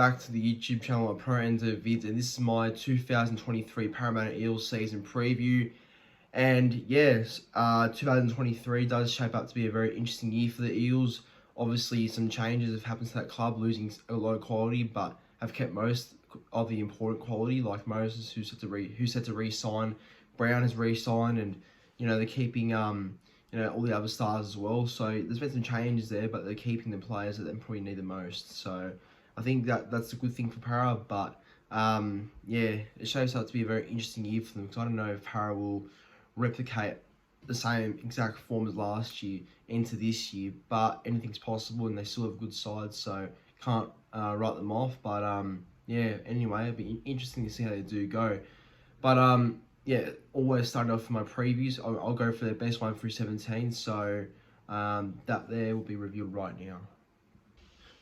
back to the YouTube channel of Pro Endo Vids, and this is my 2023 Parramatta Eels season preview. And yes, 2023 does shape up to be a very interesting year for the Eels. Obviously, some changes have happened to that club, losing a lot of quality, but have kept most of the important quality, like Moses, who's set to re-sign. Brown has re-signed, and they're keeping all the other stars as well. So there's been some changes there, but they're keeping the players that they probably need the most. So I think that's a good thing for Para. But yeah, it shapes up to be a very interesting year for them, because I don't know if Para will replicate the same exact form as last year into this year, but anything's possible, and they still have a good side, so can't write them off. But yeah, anyway, it'll be interesting to see how they do go. But yeah, always starting off for my previews, I'll go for their best 1 through 17, so that there will be revealed right now.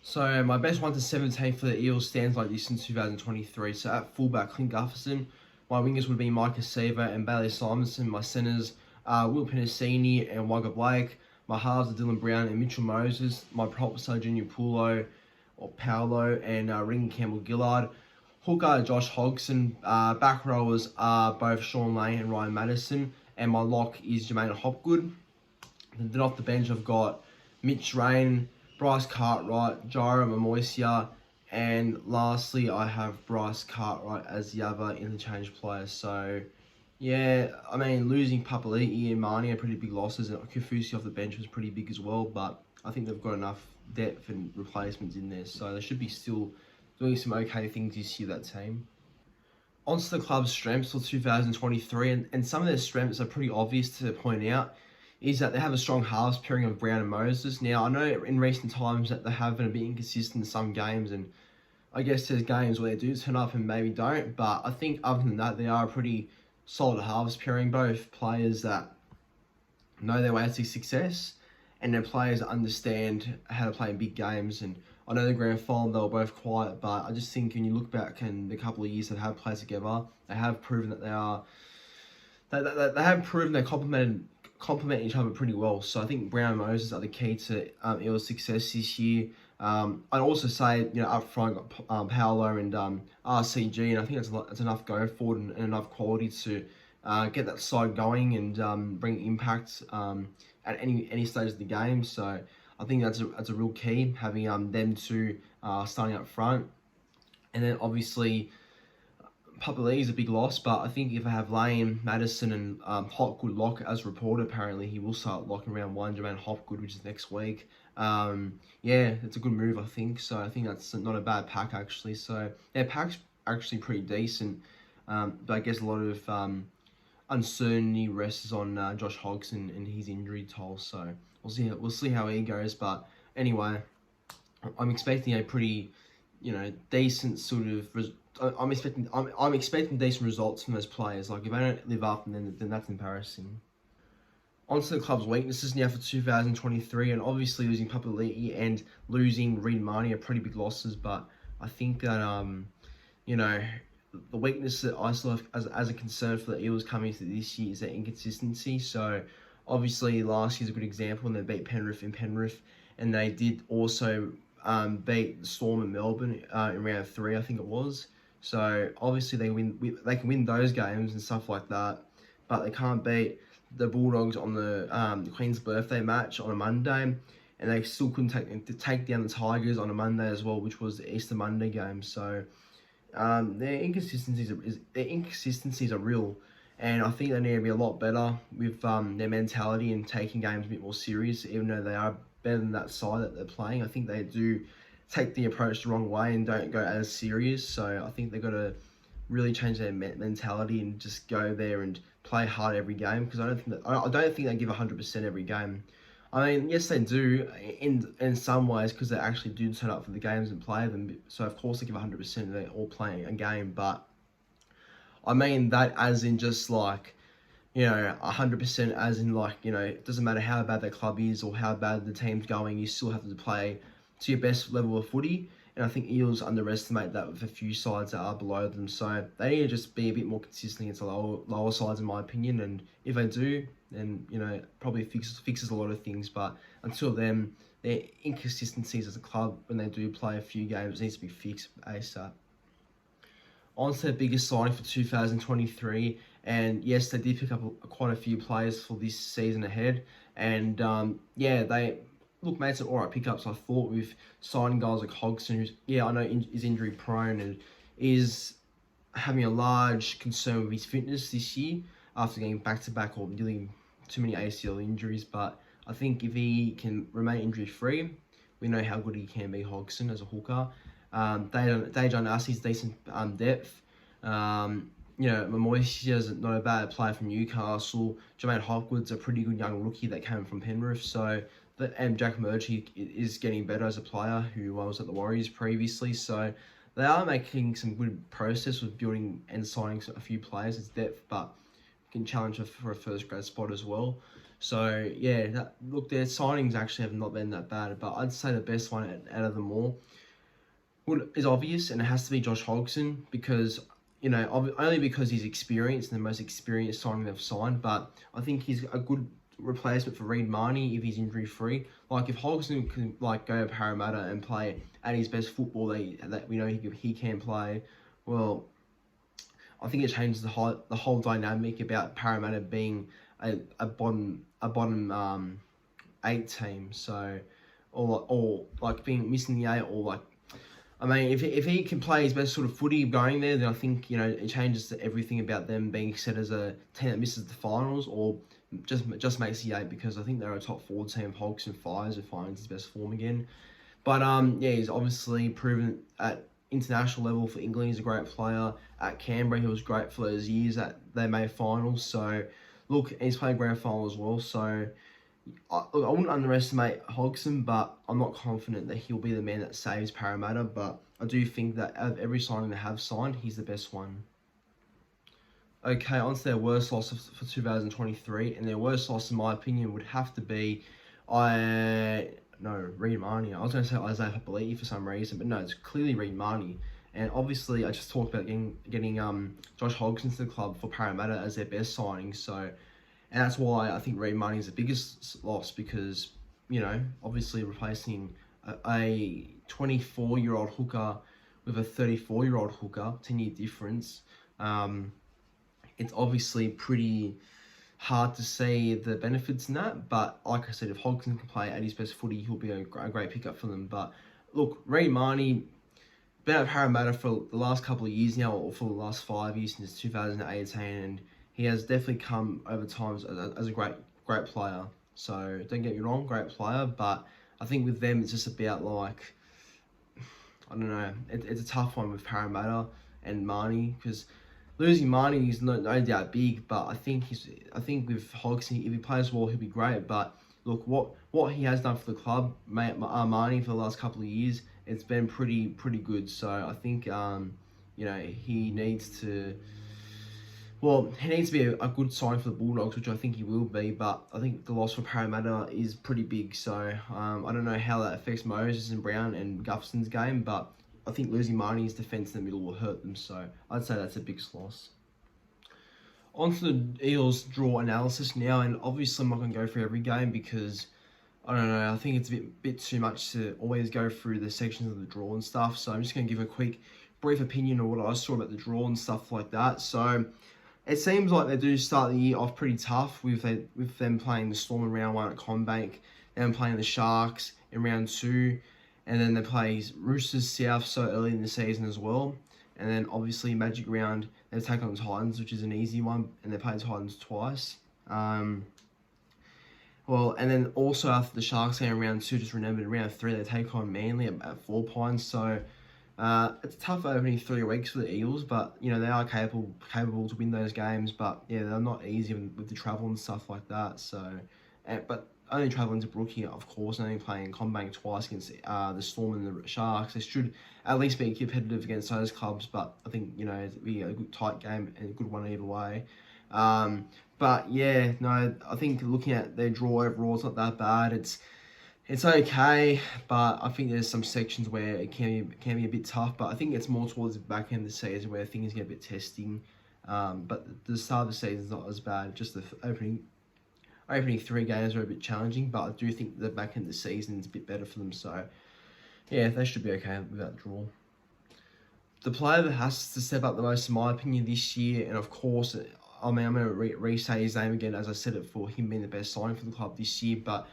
So my best 1 to 17 for the Eels stands like this in 2023. So at fullback, Clint Gutherson. My wingers would be Micah Seaver and Bailey Simonson. My centres, Will Penasini and Wagga Blake. My halves are Dylan Brown and Mitchell Moses. My props are Junior Paulo and Ring Campbell Gillard. Hooker, Josh Hodgson. Back rowers are both Sean Lane and Ryan Madison. And my lock is Jermaine Hopgood. And then off the bench, I've got Mitch Rain, Bryce Cartwright, Jairo Momoisia, and lastly, I have Bryce Cartwright as the other interchange player. So, yeah, I mean, losing Papali'i and Marnie are pretty big losses, and Kafusi off the bench was pretty big as well, but I think they've got enough depth and replacements in there, so they should be still doing some okay things this year, that team. On to the club's strengths for 2023, and some of their strengths are pretty obvious to point out, is that they have a strong halves pairing of Brown and Moses. Now, I know in recent times that they have been a bit inconsistent in some games, and I guess there's games where they do turn up and maybe don't, but I think other than that, they are a pretty solid halves pairing, both players that know their way to success, and they're players that understand how to play in big games. And I know the grand final, they were both quiet, but I just think when you look back in the couple of years they've had played together, they have proven that they have proven they complement each other pretty well. So I think Brown and Moses are the key to Eels' success this year. I'd also say, up front, got Paolo and RCG, and I think that's enough go forward and enough quality to get that side going and bring impact at any stage of the game. So I think that's a real key, having them two starting up front. And then obviously Papali'i is a big loss, but I think if I have Lane, Madison, and Hopgood lock, as reported, apparently he will start locking round 1, Jermaine Hopgood, which is next week. Yeah, it's a good move, I think. So I think that's not a bad pack, actually. So their pack's actually pretty decent, but I guess a lot of uncertainty rests on Josh Hodgson and his injury toll. So we'll see how he goes. But anyway, I'm expecting a pretty, decent sort of. I'm expecting decent results from those players. Like, if they don't live up, then that's embarrassing. On to the club's weaknesses now for 2023, and obviously losing Papali'i and losing Reid Marnie are pretty big losses, but I think that, the weakness that I still have as a concern for the Eels coming into this year is their inconsistency. So obviously last year's a good example when they beat Penrith in Penrith, and they did also beat Storm in Melbourne in round 3, I think it was. So obviously they can win those games and stuff like that, but they can't beat the Bulldogs on the Queen's birthday match on a Monday, and they still couldn't take down the Tigers on a Monday as well, which was the Easter Monday game. So their inconsistencies are real, and I think they need to be a lot better with their mentality and taking games a bit more serious, even though they are better than that side that they're playing. I think they do take the approach the wrong way and don't go as serious. So I think they've got to really change their mentality and just go there and play hard every game, because I don't think they give 100% every game. I mean, yes, they do in some ways, because they actually do turn up for the games and play them. So of course they give 100%. They're all playing a game, but I mean that as in just like, 100% as in like, it doesn't matter how bad the club is or how bad the team's going, you still have to play to your best level of footy. And I think Eels underestimate that with a few sides that are below them. So they need to just be a bit more consistent against the lower sides, in my opinion. And if they do, then, probably fixes a lot of things. But until then, their inconsistencies as a club when they do play a few games needs to be fixed ASAP. On to their biggest signing for 2023, and yes, they did pick up quite a few players for this season ahead, and they made some alright pickups. I thought with signing guys like Hodgson, who's I know is injury prone and is having a large concern with his fitness this year after getting back-to-back or dealing too many ACL injuries, but I think if he can remain injury-free, we know how good he can be, Hodgson, as a hooker. Dejan Assey's decent depth. Moisia's not a bad player from Newcastle. Jermaine Hopwood's a pretty good young rookie that came from Penrith. And Jack Murchie is getting better as a player who was at the Warriors previously. So they are making some good process with building and signing a few players as depth, but can challenge for a first grade spot as well. So their signings actually have not been that bad, but I'd say the best one out of them all is obvious, and it has to be Josh Hodgson, because only because he's experienced and the most experienced signing they've signed. But I think he's a good replacement for Reed Marnie if he's injury free. Like if Hodgson can go to Parramatta and play at his best football that we know he can play, well, I think it changes the whole dynamic about Parramatta being a bottom 8 team. So or like being missing the 8, or if he can play his best sort of footy going there, then I think it changes everything about them being set as a team that misses the finals or just makes the 8, because I think they're a top 4 team if Hodgson fires and finds his best form again. But he's obviously proven at international level for England. He's a great player. At Canberra, he was great for those years that they made finals. So he's played grand final as well. So I wouldn't underestimate Hodgson, but I'm not confident that he'll be the man that saves Parramatta. But I do think that out of every signing they have signed, he's the best one. Okay, on to their worst loss for 2023, and their worst loss, in my opinion, would have to be Reed Marnie. I was going to say Isaiah Papali'i for some reason, but no, it's clearly Reed Marnie. And obviously, I just talked about getting Josh Hodgson to the club for Parramatta as their best signing. So, and that's why I think Reed Marnie is the biggest loss, because obviously replacing a 24-year-old hooker with a 34-year-old hooker, 10-year difference. It's obviously pretty hard to see the benefits in that, but like I said, if Hodgson can play at his best footy, he'll be a great pickup for them. But Reed Marnie been at Parramatta for the last couple of years now, or for the last 5 years since 2018, and he has definitely come over times as a great player. So don't get me wrong, great player, but I think with them it's just about I don't know, it's a tough one with Parramatta and Marnie, because losing Marnie is no doubt big, but I think with Hodgson, if he plays well, he'll be great. But what he has done for the club, Marnie, for the last couple of years, it's been pretty good. So I think he needs to be a good sign for the Bulldogs, which I think he will be. But I think the loss for Parramatta is pretty big. So I don't know how that affects Moses and Brown and Gutterson's game, but I think losing Marnie's defence in the middle will hurt them, so I'd say that's a big loss. On to the Eels draw analysis now, and obviously I'm not going to go through every game because, I don't know, I think it's a bit too much to always go through the sections of the draw and stuff, so I'm just going to give a quick, brief opinion of what I saw about the draw and stuff like that. So it seems like they do start the year off pretty tough with them playing the Storm in round 1 at CommBank, then playing the Sharks in round 2, and then they play Roosters South so early in the season as well. And then obviously Magic Round, they take on Titans, which is an easy one, and they play Titans twice. And then also after the Sharks game in round 2, just remembered in round 3 they take on Manly at 4 Pines. So it's a tough opening 3 weeks for the Eels, but they are capable to win those games. But they're not easy with the travel and stuff like that. So, but only travelling to Brookie, of course, and only playing CommBank twice against the Storm and the Sharks. They should at least be competitive against those clubs, but I think, it'd be a good tight game and a good one either way. I think looking at their draw overall, it's not that bad. It's It's okay, but I think there's some sections where it can be a bit tough. But I think it's more towards the back end of the season where things get a bit testing. But the start of the season is not as bad. Just the opening 3 games are a bit challenging, but I do think the back end of the season is a bit better for them. So yeah, they should be okay with that draw. The player that has to step up the most, in my opinion, this year, and of course, I mean, I'm going to re-say his name again, as I said it for him being the best signing for the club this year, but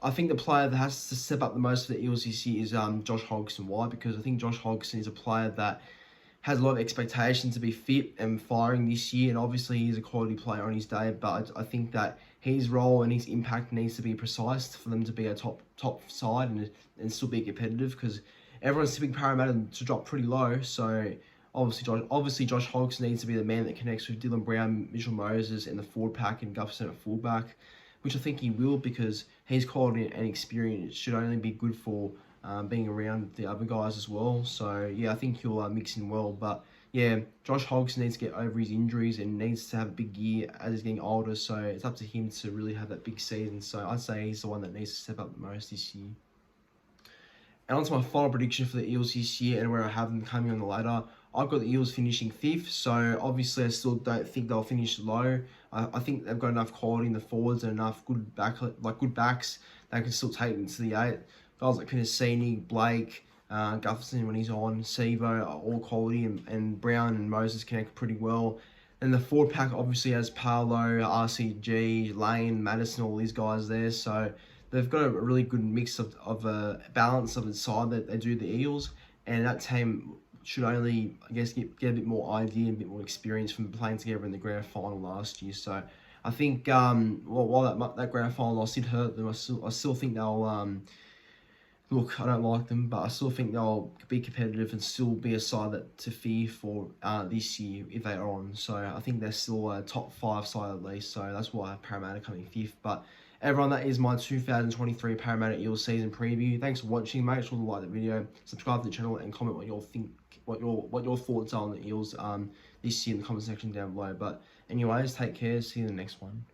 I think the player that has to step up the most for the Eels this year is Josh Hodgson. Why? Because I think Josh Hodgson is a player that has a lot of expectation to be fit and firing this year, and obviously he's a quality player on his day, but I think that his role and his impact needs to be precise for them to be a top side and still be competitive, because everyone's tipping Parramatta to drop pretty low, so obviously Josh Hodgson needs to be the man that connects with Dylan Brown, Mitchell Moses and the forward pack, and Gutherson at fullback, which I think he will, because his quality and experience should only be good for being around the other guys as well. So yeah, I think he'll mix in well. But yeah, Josh Hodgson needs to get over his injuries and needs to have a big year as he's getting older. So it's up to him to really have that big season. So I'd say he's the one that needs to step up the most this year. And on to my final prediction for the Eels this year and where I have them coming on the ladder. I've got the Eels finishing 5th, so obviously I still don't think they'll finish low. I think they've got enough quality in the forwards and enough good backs that can still take them to the 8. Guys like Pinasini, Blake, Gutherson when he's on, Sevo are all quality, and Brown and Moses connect pretty well. And the forward pack obviously has Paolo, RCG, Lane, Madison, all these guys there, so they've got a really good mix of a balance of the side that they do, the Eels, and that team should only, I guess, get a bit more idea and a bit more experience from playing together in the grand final last year. So I think while that grand final loss did hurt them, I still think they'll look, I don't like them, but I still think they'll be competitive and still be a side that to fear for this year if they are on. So I think they're still a top 5 side at least. So that's why I have Parramatta coming 5th. But everyone, that is my 2023 Parramatta Eels season preview. Thanks for watching. Make sure to like the video, subscribe to the channel, and comment what you think, what your thoughts are on the Eels this year in the comment section down below. But anyways, take care. See you in the next one.